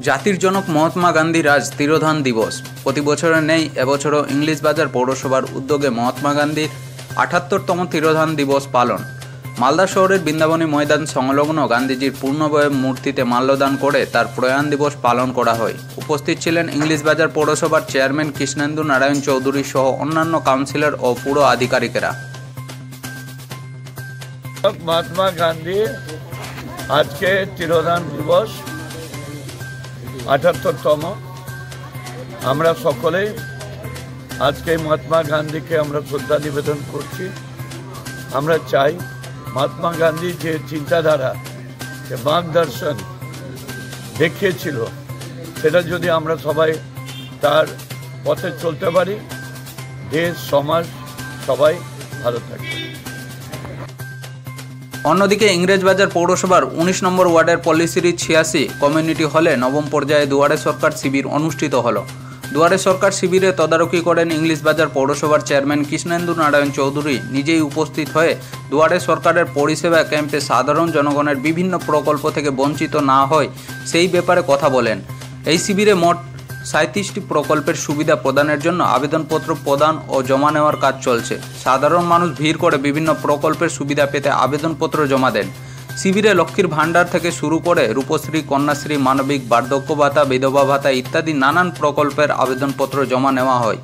জাতির জনক মহাত্মা গান্ধীর আজ তিরোধান দিবস। প্রতি বছরে নেই, এবছরও ইংলিশ বাজার পৌরসভার উদ্যোগে মহাত্মা গান্ধীর ৭৮তম তিরোধান দিবস পালন। মালদা শহরের বৃন্দাবনী ময়দান সংলগ্ন গান্ধীজির পূর্ণবয়ব মূর্তিতে মাল্যদান করে তার প্রয়াণ দিবস পালন করা হয়। উপস্থিত ছিলেন ইংলিশ বাজার পৌরসভার চেয়ারম্যান কৃষ্ণেন্দু নারায়ণ চৌধুরী সহ অন্যান্য কাউন্সিলর ও পুর আধিকারিকেরা। মহাত্মা গান্ধী আজকে তিরোধান দিবস ৭৮তম। আমরা সকলেই আজকে মহাত্মা গান্ধীকে আমরা শ্রদ্ধা নিবেদন করছি। আমরা চাই মহাত্মা গান্ধী যে চিন্তাধারা, যে মার্গদর্শন দেখিয়েছিল, সেটা যদি আমরা সবাই তার পথে চলতে পারি, দেশ সমাজ সবাই ভালো থাকবে। অন্যদিকে ইংরেজবাজার পৌরসভার ১৯ নম্বর ওয়ার্ডের পল্লীশ্রী ৮৬ কমিউনিটি হলে নবম পর্যায়ে দুয়ারে সরকার শিবির অনুষ্ঠিত হল। দুয়ারে সরকার শিবিরে তদারকি করেন ইংলিশ বাজার পৌরসভার চেয়ারম্যান কৃষ্ণেন্দু নারায়ণ চৌধুরী। নিজেই উপস্থিত হয়ে দুয়ারে সরকারের পরিষেবা ক্যাম্পে সাধারণ জনগণের বিভিন্ন প্রকল্প থেকে বঞ্চিত না হয় সেই ব্যাপারে কথা বলেন। এই শিবিরে মোট ৩৭টি প্রকল্পের সুবিধা প্রদানের জন্য আবেদনপত্র প্রদান ও জমা নেওয়ার কাজ চলছে। সাধারণ মানুষ ভিড় করে বিভিন্ন প্রকল্পের সুবিধা পেতে আবেদনপত্র জমা দেন। শিবিরে লক্ষ্মীর ভাণ্ডার থেকে শুরু করে রূপশ্রী, কন্যাশ্রী, মানবিক, বার্ধক্য ভাতা, বিধবা ভাতা ইত্যাদি নানান প্রকল্পের আবেদনপত্র জমা নেওয়া হয়।